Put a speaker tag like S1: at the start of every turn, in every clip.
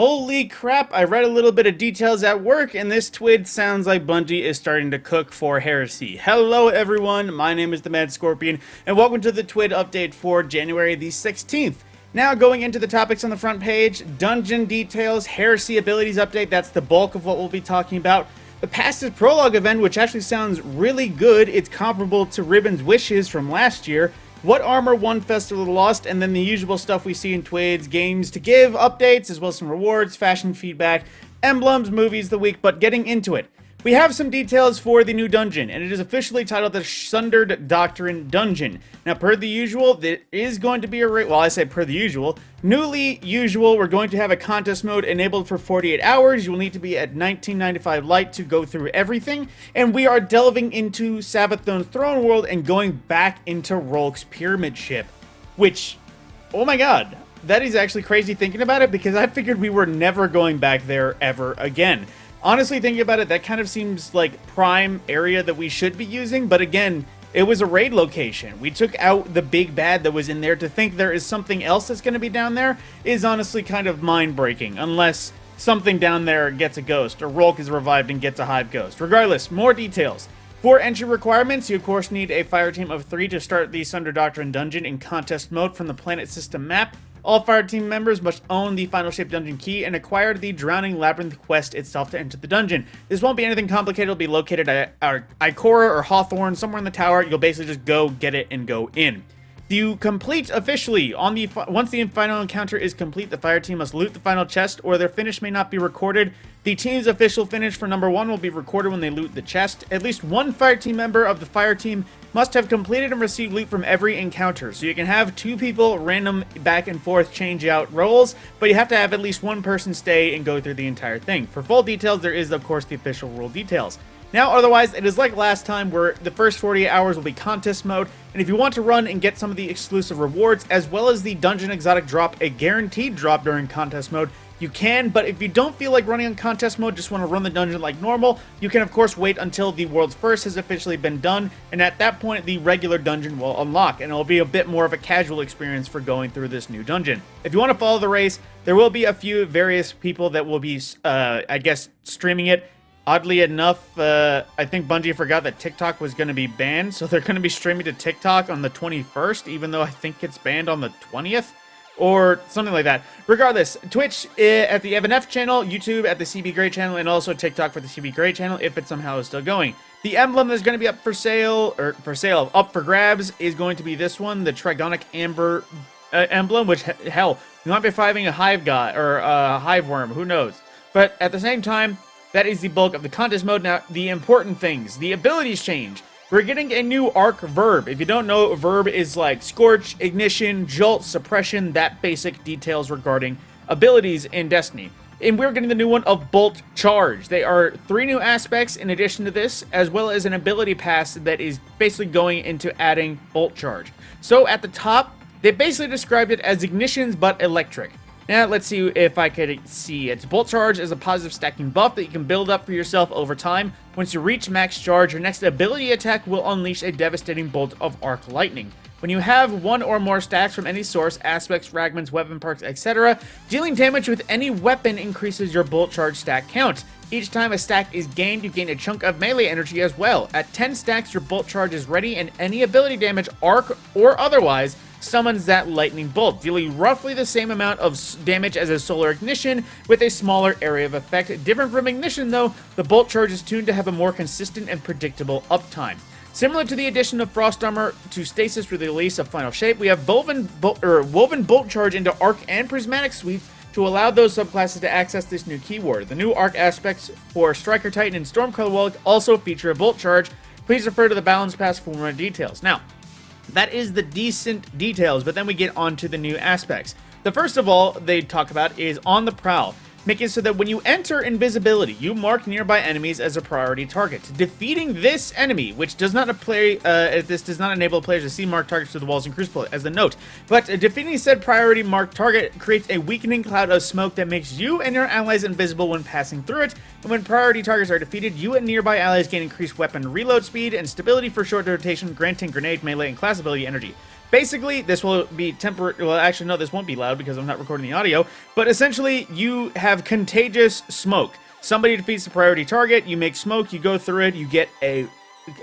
S1: Holy crap, I read a little bit of details at work, and this TWID sounds like Bungie is starting to cook for Heresy. Hello everyone, my name is TheMadScorpyon, and welcome to the TWID update for January the 16th. Now going into the topics on the front page, Dungeon details, Heresy abilities update, that's the bulk of what we'll be talking about. The Pastest Prologue event, which actually sounds really good, it's comparable to Ribbon's Wishes from last year. What Armor won Festival of the Lost, and then the usual stuff we see in TWIDs, games to give, updates, as well as some rewards, fashion feedback, emblems, movies of the week, but getting into it. We have some details for the new dungeon, and it is officially titled the Sundered Doctrine Dungeon. Now, per the usual, there is going to be a well, I say per the usual, newly usual, we're going to have a contest mode enabled for 48 hours. You will need to be at 1995 light to go through everything, and we are delving into Savathun's Throne World and going back into Rolk's Pyramid Ship, which, oh my god, that is actually crazy thinking about it, because I figured we were never going back there ever again. Honestly, thinking about it, that kind of seems like prime area that we should be using, but again, it was a raid location. We took out the big bad that was in there. To think there is something else that's going to be down there is honestly kind of mind-breaking, unless something down there gets a ghost, or Rolk is revived and gets a hive ghost. Regardless, more details. For entry requirements, you of course need a fire team of 3 to start the Sundered Doctrine Dungeon in contest mode from the planet system map. All fire team members must own the Final Shape Dungeon key and acquire the Drowning Labyrinth quest itself to enter the dungeon. This won't be anything complicated. It'll be located at Ikora or Hawthorne, somewhere in the tower. You'll basically just go get it and go in. You complete officially on the once the final encounter is complete, the fire team must loot the final chest, or their finish may not be recorded. The team's official finish for number 1 will be recorded when they loot the chest. At least one fire team member of the fire team must have completed and received loot from every encounter. So you can have 2 people random back and forth change out roles, but you have to have at least one person stay and go through the entire thing. For full details, there is of course the official rule details. Now, otherwise, it is like last time where the first 48 hours will be contest mode, and if you want to run and get some of the exclusive rewards, as well as the Dungeon Exotic drop, a guaranteed drop during contest mode, you can, but if you don't feel like running on contest mode, just want to run the dungeon like normal, you can of course wait until the World's First has officially been done, and at that point, the regular dungeon will unlock, and it'll be a bit more of a casual experience for going through this new dungeon. If you want to follow the race, there will be a few various people that will be, I guess, streaming it. Oddly enough, I think Bungie forgot that TikTok was going to be banned, so they're going to be streaming to TikTok on the 21st, even though I think it's banned on the 20th, or something like that. Regardless, Twitch at the Evan F channel, YouTube at the CB Gray channel, and also TikTok for the CB Gray channel, if it somehow is still going. The emblem that's going to be up for sale, up for grabs, is going to be this one, the Trigonic Amber emblem, which, hell, you might be finding a hive guy, or a hive worm, who knows. But at the same time, that is the bulk of the contest mode. Now, the important things. The abilities change. We're getting a new arc verb. If you don't know, verb is like Scorch, Ignition, Jolt, Suppression, that basic details regarding abilities in Destiny. And we're getting the new one of Bolt Charge. They are 3 new aspects in addition to this, as well as an ability pass that is basically going into adding Bolt Charge. So at the top, they basically described it as Ignitions, but electric. Now, let's see if I could see it. Bolt Charge is a positive stacking buff that you can build up for yourself over time. Once you reach max charge, your next ability attack will unleash a devastating bolt of arc lightning. When you have 1 or more stacks from any source, aspects, fragments, weapon perks, etc., dealing damage with any weapon increases your Bolt Charge stack count. Each time a stack is gained, you gain a chunk of melee energy as well. At 10 stacks, your Bolt Charge is ready, and any ability damage, arc or otherwise, summons that lightning bolt, dealing roughly the same amount of damage as a solar ignition with a smaller area of effect. Different from ignition though, the bolt charge is tuned to have a more consistent and predictable uptime. Similar to the addition of Frost Armor to Stasis with the release of Final Shape, we have woven bolt charge into arc and prismatic suites to allow those subclasses to access this new keyword. The new arc aspects for Striker Titan and Stormcolor Walk also feature a bolt charge. Please refer to the balance pass for more details. Now, that is the decent details, but then we get on to the new aspects. The first of all they talk about is On the Prowl, making it so that when you enter invisibility, you mark nearby enemies as a priority target. Defeating this enemy, which does not this does not enable players to see marked targets through the walls in Crucible, as a note, but defeating said priority marked target creates a weakening cloud of smoke that makes you and your allies invisible when passing through it, and when priority targets are defeated, you and nearby allies gain increased weapon reload speed and stability for short rotation, granting grenade, melee, and class ability energy. Basically, this will be temporary. Well, actually, no, this won't be loud because I'm not recording the audio. But essentially, you have contagious smoke. Somebody defeats the priority target, you make smoke, you go through it, you get a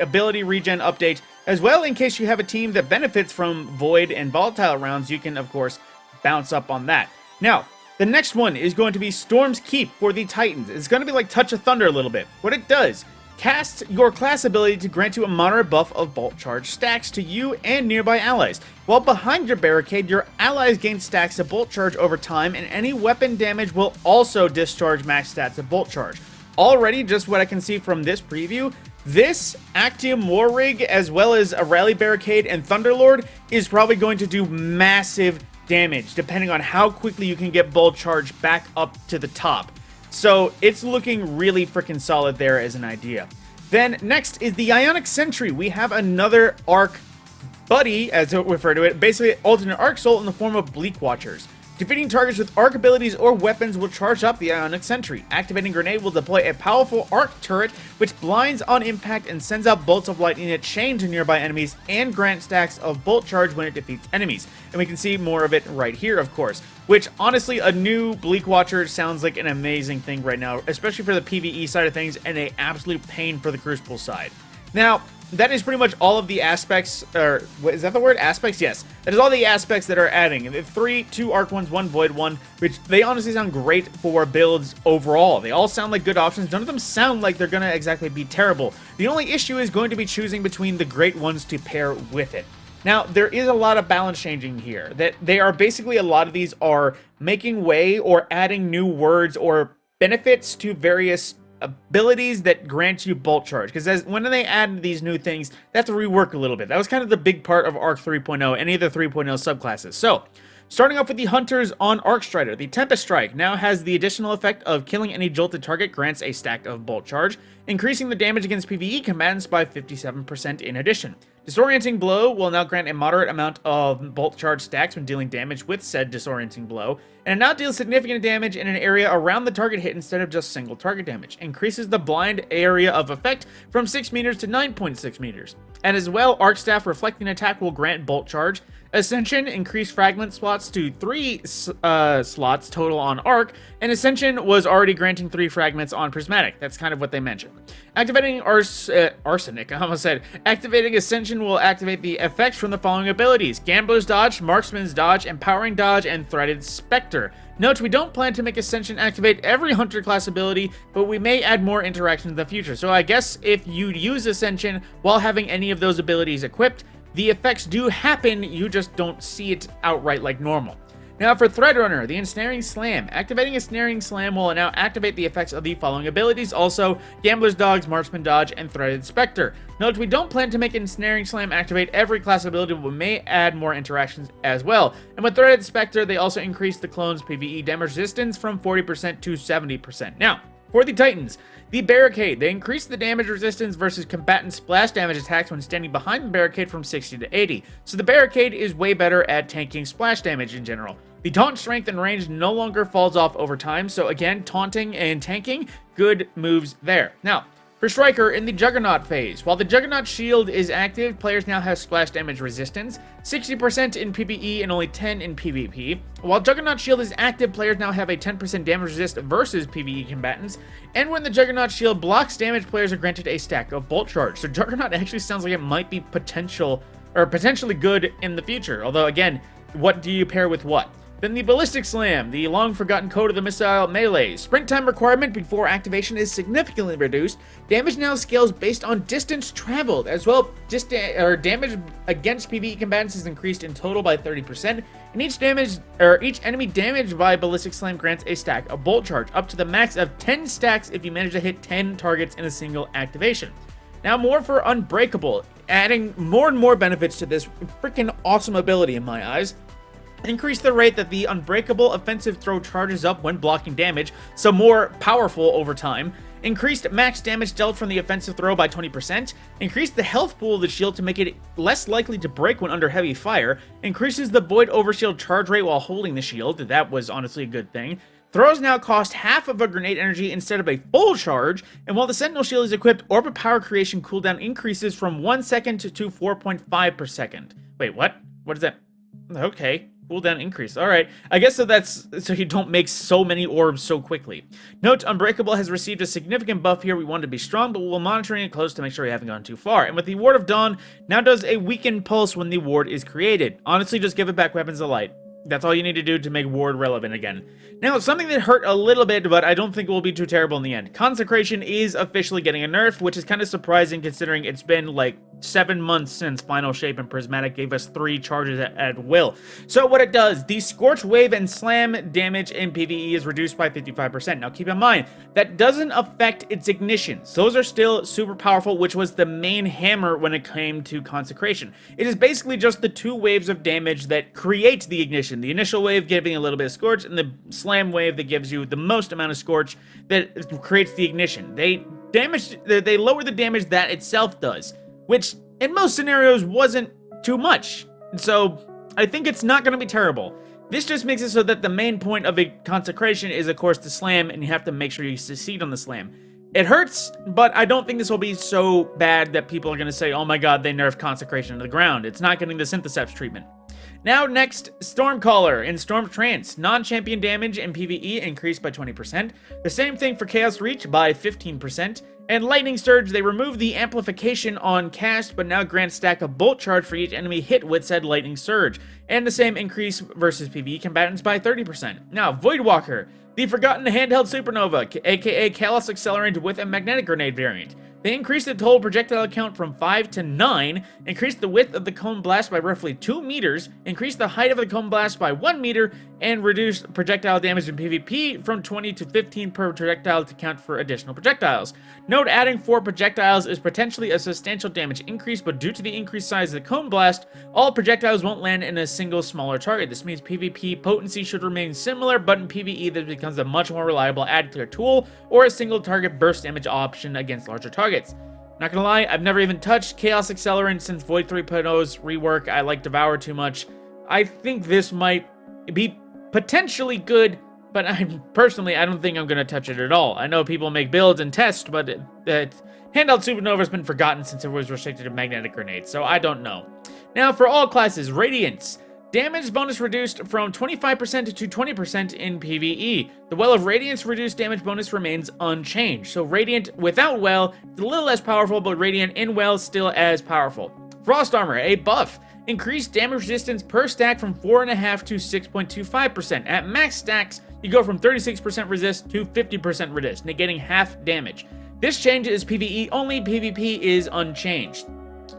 S1: ability regen update. As well, in case you have a team that benefits from void and volatile rounds, you can, of course, bounce up on that. Now, the next one is going to be Storm's Keep for the Titans. It's going to be like Touch of Thunder a little bit. What it does, cast your class ability to grant you a moderate buff of bolt charge stacks to you and nearby allies. While behind your barricade, your allies gain stacks of bolt charge over time, and any weapon damage will also discharge max stats of bolt charge. Already, just what I can see from this preview, this Actium War Rig, as well as a Rally Barricade and Thunderlord, is probably going to do massive damage, depending on how quickly you can get bolt charge back up to the top. So it's looking really freaking solid there as an idea. Then next is the Ionic Sentry. We have another Arc buddy, as we refer to it, basically alternate Arc Soul in the form of Bleak Watchers. Defeating targets with arc abilities or weapons will charge up the Ionic Sentry. Activating Grenade will deploy a powerful arc turret which blinds on impact and sends out bolts of lightning that chain to nearby enemies and grant stacks of bolt charge when it defeats enemies. And we can see more of it right here, of course. Which, honestly, a new Bleak Watcher sounds like an amazing thing right now, especially for the PvE side of things, and an absolute pain for the Crucible side. Now, that is pretty much all of the aspects, or is that the word? Aspects? Yes. That is all the aspects that are adding. 3, 2 Arc ones, 1 Void one, which they honestly sound great for builds overall. They all sound like good options. None of them sound like they're going to exactly be terrible. The only issue is going to be choosing between the great ones to pair with it. Now, there is a lot of balance changing here. That they are basically, a lot of these are making way or adding new words or benefits to various abilities that grant you bolt charge, because when they add these new things, they have to rework a little bit. That was kind of the big part of Arc 3.0, any of the 3.0 subclasses. So, starting off with the Hunters on Arc Strider, the Tempest Strike now has the additional effect of killing any jolted target grants a stack of bolt charge, increasing the damage against PvE combatants by 57% in addition. Disorienting Blow will now grant a moderate amount of bolt charge stacks when dealing damage with said disorienting blow, and it now deals significant damage in an area around the target hit instead of just single target damage. Increases the blind area of effect from 6 meters to 9.6 meters. And as well, Arc Staff Reflecting Attack will grant bolt charge. Ascension increased fragment slots to 3 slots total on Arc, and Ascension was already granting 3 fragments on Prismatic. That's kind of what they mentioned. Activating Arsenic, I almost said. Activating Ascension will activate the effects from the following abilities: Gambler's Dodge, Marksman's Dodge, Empowering Dodge, and Threaded Spectre. Note, we don't plan to make Ascension activate every Hunter class ability, but we may add more interactions in the future. So I guess if you use Ascension while having any of those abilities equipped, the effects do happen, you just don't see it outright like normal. Now for Threadrunner, the Ensnaring Slam. Activating Ensnaring Slam will now activate the effects of the following abilities, also Gambler's Dodge, Marksman Dodge, and Threaded Spectre. Note, we don't plan to make Ensnaring Slam activate every class ability, but we may add more interactions as well. And with Threaded Spectre, they also increase the clone's PvE damage resistance from 40% to 70%. Now, for the Titans, the Barricade. They increase the damage resistance versus combatant splash damage attacks when standing behind the barricade from 60 to 80. So the Barricade is way better at tanking splash damage in general. The Taunt Strength and Range no longer falls off over time, so again, taunting and tanking, good moves there. Now, for Striker in the Juggernaut phase, while the Juggernaut Shield is active, players now have splash damage resistance, 60% in PvE and only 10 in PvP. While Juggernaut Shield is active, players now have a 10% damage resist versus PvE combatants, and when the Juggernaut Shield blocks damage, players are granted a stack of bolt charge. So Juggernaut actually sounds like it might be potentially good in the future, although again, what do you pair with what? Then the Ballistic Slam, the long-forgotten code of the missile melee. Sprint time requirement before activation is significantly reduced. Damage now scales based on distance traveled. As well, damage against PvE combatants is increased in total by 30%, and each enemy damaged by Ballistic Slam grants a stack of bolt charge, up to the max of 10 stacks if you manage to hit 10 targets in a single activation. Now more for Unbreakable, adding more and more benefits to this freaking awesome ability in my eyes. Increase the rate that the Unbreakable offensive throw charges up when blocking damage, so more powerful over time. Increased max damage dealt from the offensive throw by 20%. Increase the health pool of the shield to make it less likely to break when under heavy fire. Increases the Void Overshield charge rate while holding the shield. That was honestly a good thing. Throws now cost half of a grenade energy instead of a full charge, and while the Sentinel Shield is equipped, Orb of Power creation cooldown increases from 1 second to 4.5 per second. Wait, what? What is that? Okay. Cooldown increase. Alright. I guess that's so you don't make so many orbs so quickly. Note, Unbreakable has received a significant buff here. We want to be strong, but we're monitoring it close to make sure we haven't gone too far. And with the Ward of Dawn, now does a weakened pulse when the ward is created. Honestly, just give it back Weapons of Light. That's all you need to do to make Ward relevant again. Now, something that hurt a little bit, but I don't think it will be too terrible in the end. Consecration is officially getting a nerf, which is kind of surprising considering it's been like 7 months since Final Shape and Prismatic gave us 3 charges at will. So what it does, the Scorch Wave and Slam damage in PvE is reduced by 55%. Now keep in mind, that doesn't affect its ignitions. Those are still super powerful, which was the main hammer when it came to Consecration. It is basically just the 2 waves of damage that create the ignition. The initial wave giving a little bit of Scorch, and the Slam wave that gives you the most amount of Scorch that creates the ignition. They lower the damage that itself does, which in most scenarios wasn't too much. So I think it's not going to be terrible. This just makes it so that the main point of a Consecration is, of course, the Slam, and you have to make sure you succeed on the Slam. It hurts, but I don't think this will be so bad that people are going to say, oh my god, they nerfed Consecration to the ground. It's not getting the Syntheseps treatment. Now, next, Stormcaller in Storm Trance. Non-champion damage in PvE increased by 20%. The same thing for Chaos Reach by 15%. And Lightning Surge, they removed the amplification on cast, but now grant stack a bolt charge for each enemy hit with said Lightning Surge. And the same increase versus PvE combatants by 30%. Now, Voidwalker, the Forgotten Handheld Supernova, aka Kalos Accelerant with a Magnetic Grenade variant. They increased the total projectile count from 5 to 9, increased the width of the cone blast by roughly 2 meters, increased the height of the cone blast by 1 meter, and reduced projectile damage in PvP from 20 to 15 per projectile to count for additional projectiles. Note, adding 4 projectiles is potentially a substantial damage increase, but due to the increased size of the cone blast, all projectiles won't land in a single smaller target. This means PvP potency should remain similar, but in PvE this becomes a much more reliable add clear tool, or a single target burst damage option against larger targets. Not gonna lie, I've never even touched Chaos Accelerant since Void 3.0's rework. I like Devour too much. I think this might be potentially good, but personally, I don't think I'm gonna touch it at all. I know people make builds and test, but Handheld Supernova has been forgotten since it was restricted to Magnetic Grenades, so I don't know. Now, for all classes, Radiance. Damage bonus reduced from 25% to 20% in PvE. The Well of Radiance reduced damage bonus remains unchanged. So Radiant without Well is a little less powerful, but Radiant in Well still as powerful. Frost Armor, a buff. Increased damage resistance per stack from 4.5 to 6.25%. At max stacks, you go from 36% resist to 50% resist, negating half damage. This change is PvE only, PvP is unchanged.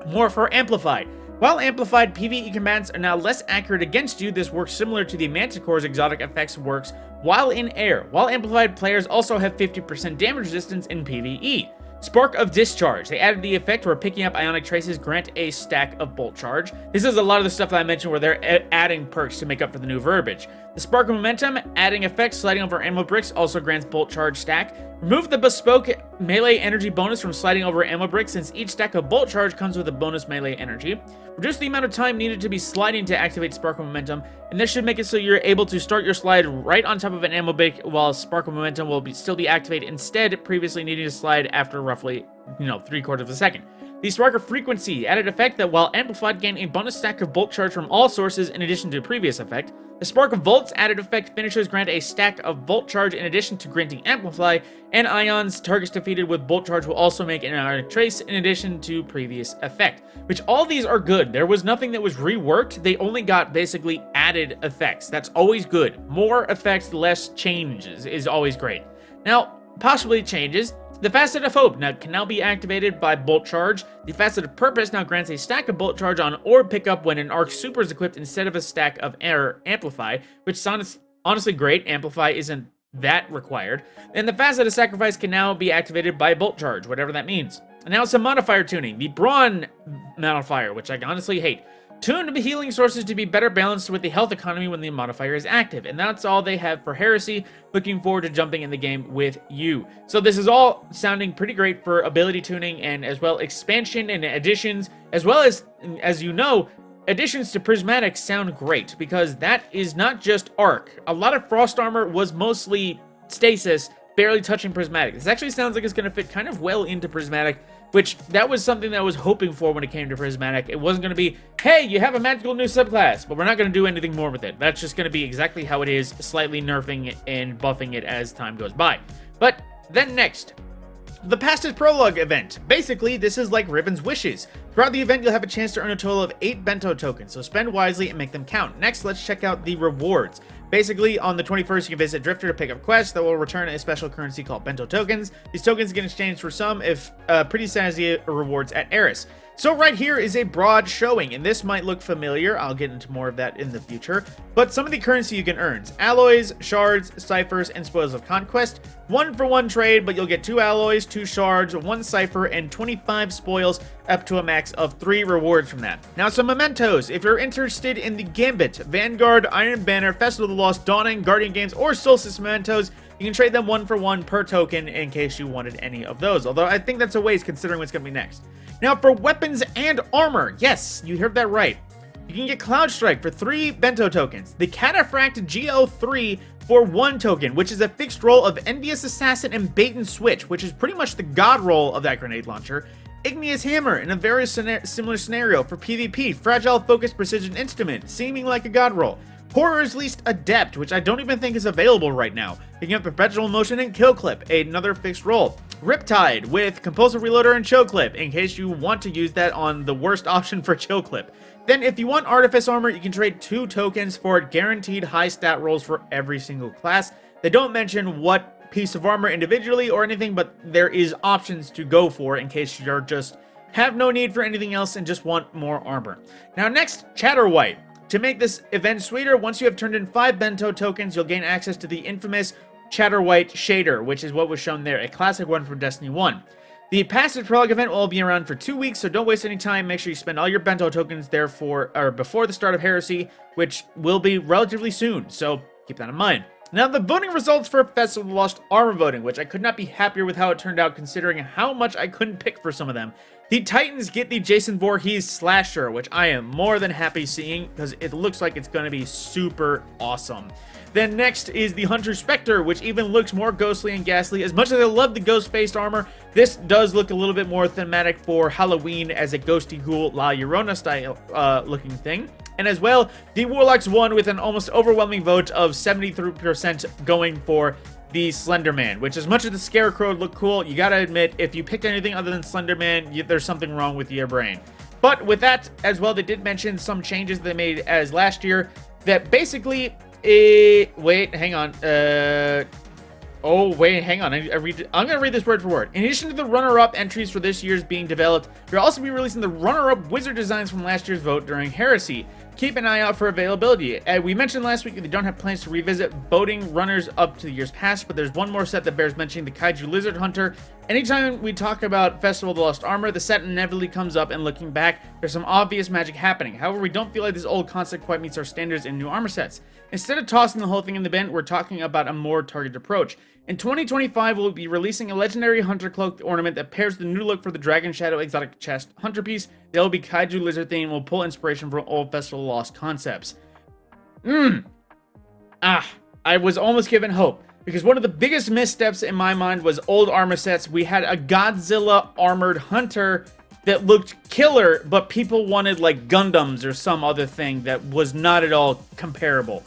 S1: More for Amplified. While Amplified, PvE combatants are now less accurate against you. This works similar to the Manticore's exotic effects works while in air, while Amplified players also have 50% damage resistance in PvE. Spark of Discharge. They added the effect where picking up ionic traces grant a stack of bolt charge. This is a lot of the stuff that I mentioned where they're adding perks to make up for the new verbiage. The Spark of Momentum, adding effects, sliding over ammo bricks, also grants bolt charge stack. Remove the bespoke melee energy bonus from sliding over ammo bricks, since each stack of bolt charge comes with a bonus melee energy. Reduce the amount of time needed to be sliding to activate Spark of Momentum, and this should make it so you're able to start your slide right on top of an ammo brick while Spark of Momentum will still be activated instead, previously needing to slide after roughly, 3/4 of a second. The Spark of Frequency added effect that while Amplified gain a bonus stack of bolt charge from all sources in addition to the previous effect. The Spark of Volts added effect finishers grant a stack of bolt charge in addition to granting Amplify, and Ions targets defeated with bolt charge will also make an ionic trace in addition to previous effect. Which all these are good. There was nothing that was reworked, they only got basically added effects. That's always good. More effects, less changes is always great. Now, possibly changes. The Facet of Hope can now be activated by Bolt Charge. The Facet of Purpose now grants a stack of Bolt Charge on Orb Pickup when an Arc Super is equipped instead of a stack of Amplify, which sounds honestly great. Amplify isn't that required. And the Facet of Sacrifice can now be activated by Bolt Charge, whatever that means. And now some modifier tuning. The Brawn modifier, which I honestly hate. Tune the healing sources to be better balanced with the health economy when the modifier is active. And that's all they have for Heresy. Looking forward to jumping in the game with you. So this is all sounding pretty great for ability tuning and as well expansion and additions, as well as you know, additions to Prismatic sound great because that is not just Arc. A lot of Frost Armor was mostly Stasis, barely touching Prismatic. This actually sounds like it's going to fit kind of well into Prismatic, which that was something that I was hoping for when it came to Prismatic. It wasn't going to be, hey, you have a magical new subclass, but we're not going to do anything more with it. That's just going to be exactly how it is, slightly nerfing and buffing it as time goes by. But then next, the Pastest Prologue event. Basically, this is like Ribbon's Wishes. Throughout the event, you'll have a chance to earn a total of 8 bento tokens, so spend wisely and make them count. Next, let's check out the rewards. Basically, on the 21st, you can visit Drifter to pick up quests that will return a special currency called bento tokens. These tokens get exchanged for some, if pretty snazzy rewards at Eris. So right here is a broad showing, and this might look familiar. I'll get into more of that in the future. But some of the currency you can earn: alloys, shards, ciphers, and spoils of conquest. 1-for-1 trade, but you'll get 2 alloys, 2 shards, 1 cipher, and 25 spoils, up to a max of 3 rewards from that. Now, some mementos. If you're interested in the Gambit, Vanguard, Iron Banner, Festival of the Lost, Dawning, Guardian Games, or Solstice mementos, you can trade them 1-for-1 per token in case you wanted any of those. Although I think that's a waste considering what's going to be next. Now, for weapons and armor, yes, you heard that right. You can get Cloud Strike for 3 bento tokens, the Cataphract GO3 for 1 token, which is a fixed roll of Envious Assassin and Bait and Switch, which is pretty much the god roll of that grenade launcher. Igneous Hammer in a very similar scenario for PvP, Fragile Focus Precision Instrument, seeming like a god roll. Horror's Least Adept, which I don't even think is available right now. Picking up Perpetual Motion and Kill Clip, another fixed roll. Riptide with Compulsive Reloader and Chill Clip, in case you want to use that on the worst option for Chill Clip. Then if you want Artifice Armor, you can trade 2 tokens for guaranteed high stat rolls for every single class. They don't mention what piece of armor individually or anything, but there is options to go for in case you're just have no need for anything else and just want more armor. Now next, Chatterwhite. To make this event sweeter, once you have turned in 5 bento tokens, you'll gain access to the infamous Chatterwhite shader, which is what was shown there, a classic one from Destiny 1. The Pastest Prologue event will be around for 2 weeks, so don't waste any time. Make sure you spend all your bento tokens there before the start of Heresy, which will be relatively soon, so keep that in mind. Now, the voting results for Festival of the Lost Armor voting, which I could not be happier with how it turned out considering how much I couldn't pick for some of them. The Titans get the Jason Voorhees Slasher, which I am more than happy seeing because it looks like it's going to be super awesome. Then next is the Hunter Spectre, which even looks more ghostly and ghastly. As much as I love the ghost-faced armor, this does look a little bit more thematic for Halloween as a ghosty ghoul La Llorona style looking thing. And as well, the Warlocks won with an almost overwhelming vote of 73% going for the Slender Man, which as much as the Scarecrow looked cool, you gotta admit, if you picked anything other than Slender Man, there's something wrong with your brain. But with that, as well, they did mention some changes they made as last year that basically, wait, hang on, I'm gonna read this word for word. In addition to the runner-up entries for this year's being developed, we'll also be releasing the runner-up wizard designs from last year's vote during Heresy. Keep an eye out for availability. We mentioned last week that they don't have plans to revisit voting runners up to the years past, but there's one more set that bears mentioning, the Kaiju Lizard Hunter. Anytime we talk about Festival of the Lost Armor, the set inevitably comes up, and looking back, there's some obvious magic happening. However, we don't feel like this old concept quite meets our standards in new armor sets. Instead of tossing the whole thing in the bin, we're talking about a more targeted approach. In 2025, we'll be releasing a legendary Hunter Cloak ornament that pairs the new look for the Dragon Shadow Exotic Chest Hunter piece. They'll be Kaiju Lizard themed and will pull inspiration from old Festival of the Lost concepts. I was almost given hope, because one of the biggest missteps in my mind was old armor sets. We had a Godzilla armored Hunter that looked killer, but people wanted like Gundams or some other thing that was not at all comparable.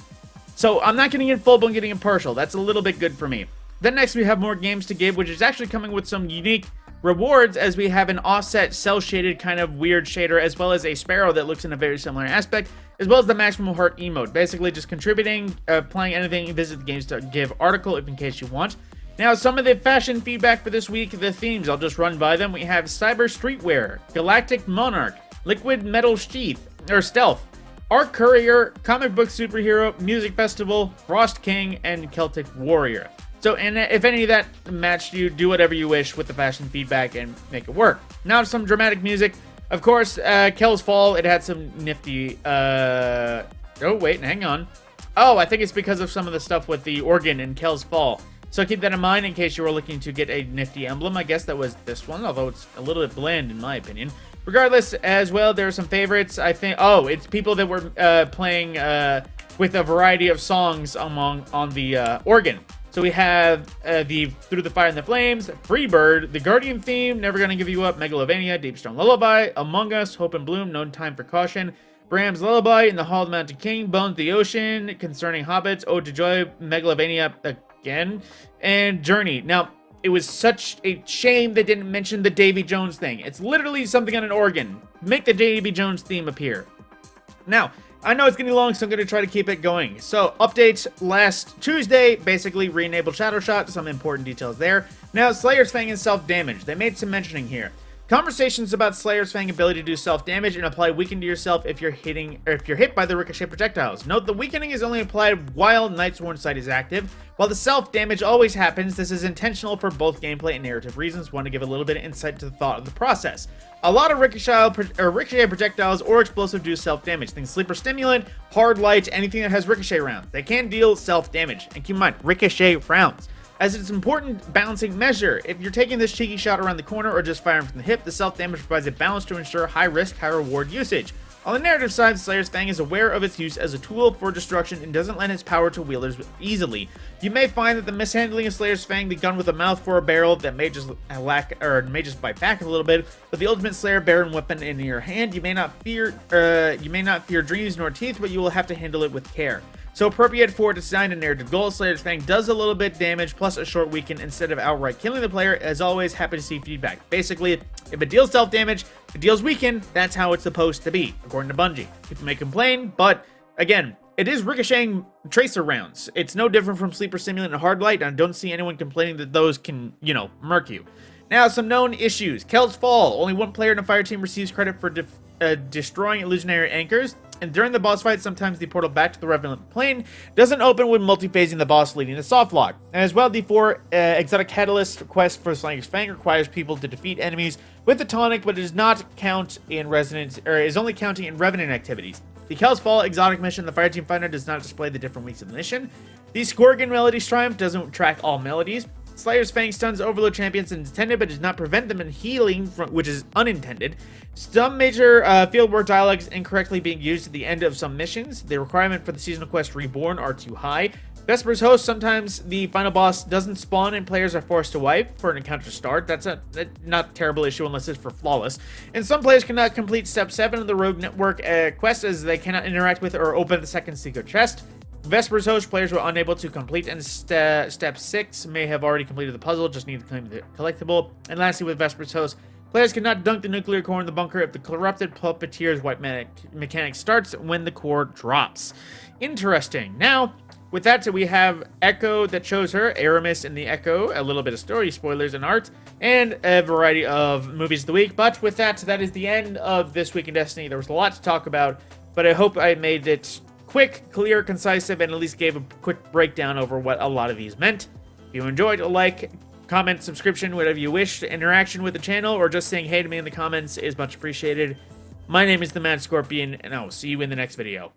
S1: So I'm not getting it full, but I'm getting it partial. That's a little bit good for me. Then next we have more games to give, which is actually coming with some unique rewards, as we have an offset cel-shaded kind of weird shader, as well as a Sparrow that looks in a very similar aspect, as well as the Maximum Heart emote. Basically just contributing, playing anything, visit the games to give article if in case you want. Now, some of the fashion feedback for this week, the themes, I'll just run by them. We have Cyber Streetwear, Galactic Monarch, Liquid Metal Sheath, or Stealth, Arc Courier, Comic Book Superhero, Music Festival, Frost King, and Celtic Warrior. So, and if any of that matched you, do whatever you wish with the fashion feedback and make it work. Now, some dramatic music. Of course, Kel's Fall, it had some nifty, oh, wait, hang on. Oh, I think it's because of some of the stuff with the organ in Kel's Fall. So keep that in mind in case you were looking to get a nifty emblem. I guess that was this one, although it's a little bit bland in my opinion. Regardless, as well, there are some favorites. I think, oh, it's people that were playing with a variety of songs on the organ. So we have the Through the Fire and the Flames, Freebird, the Guardian theme, Never Gonna Give You Up, Megalovania, Deepstone Lullaby, Among Us, Hope and Bloom, No Time for Caution, Bram's Lullaby, In the Hall of the Mountain King, Bones the Ocean, Concerning Hobbits, Ode to Joy, Megalovania again, and Journey. Now, it was such a shame they didn't mention the Davy Jones thing. It's literally something on an organ. Make the Davy Jones theme appear. Now, I know it's getting long, so I'm going to try to keep it going. So, updates last Tuesday, basically re-enabled Shadow Shot, some important details there. Now, Slayer's Fang and self-damage. They made some mentioning here. Conversations about Slayer's Fang ability to do self-damage and apply weaken to yourself if you're hit by the ricochet projectiles. Note the weakening is only applied while Nightsworn Sight is active. While the self-damage always happens, this is intentional for both gameplay and narrative reasons. Want to give a little bit of insight to the thought of the process. A lot of ricochet projectiles or explosive do self-damage. Think sleeper stimulant, hard light, anything that has ricochet rounds. They can deal self-damage. And keep in mind, ricochet rounds, as it's an important balancing measure. If you're taking this cheeky shot around the corner or just firing from the hip, the self-damage provides a balance to ensure high risk, high reward usage. On the narrative side, Slayer's Fang is aware of its use as a tool for destruction and doesn't lend its power to wielders easily. You may find that the mishandling of Slayer's Fang, the gun with a mouth for a barrel that may just bite back a little bit, but the ultimate Slayer Baron weapon in your hand, you may not fear dreams nor teeth, but you will have to handle it with care. So appropriate for design and narrative goals, Slayer's Fang does a little bit damage plus a short weaken instead of outright killing the player. As always, happy to see feedback. Basically, if it deals self-damage, if it deals weaken, that's how it's supposed to be, according to Bungie. People may complain, but again, it is ricocheting tracer rounds. It's no different from Sleeper Stimulant and Hard Light, and I don't see anyone complaining that those can, murk you. Now, some known issues. Kel's Fall. Only one player in a fire team receives credit for destroying illusionary anchors. And during the boss fight, sometimes the portal back to the Revenant Plane doesn't open when multi-phasing the boss, leading to soft lock. And as well, the 4 exotic catalyst quest for Slayer's Fang requires people to defeat enemies with the tonic, but it does not count in is only counting in Revenant activities. The Kel's Fall exotic mission, the Fireteam Finder, does not display the different weeks of the mission. The Scorgan Melody's Triumph doesn't track all melodies. Slayer's Fang stuns Overload champions as intended, but does not prevent them in healing, which is unintended. Some major fieldwork dialogues incorrectly being used at the end of some missions. The requirement for the seasonal quest Reborn are too high. Vesper's Host, sometimes the final boss doesn't spawn and players are forced to wipe for an encounter to start. That's not a terrible issue unless it's for Flawless. And some players cannot complete Step 7 of the Rogue Network quest as they cannot interact with or open the second secret chest. Vesper's Host players were unable to complete, and Step 6 may have already completed the puzzle, just need to claim the collectible. And lastly, with Vesper's Host, players cannot dunk the nuclear core in the bunker if the corrupted puppeteer's white mechanic starts when the core drops. Interesting. Now, with that, we have Echo that shows her, Aramis in the Echo, a little bit of story, spoilers, and art, and a variety of movies of the week. But with that, that is the end of This Week in Destiny. There was a lot to talk about, but I hope I made it quick, clear, concise, and at least gave a quick breakdown over what a lot of these meant. If you enjoyed, a like, comment, subscription, whatever you wish. Interaction with the channel or just saying hey to me in the comments is much appreciated. My name is TheMadScorpyon, and I will see you in the next video.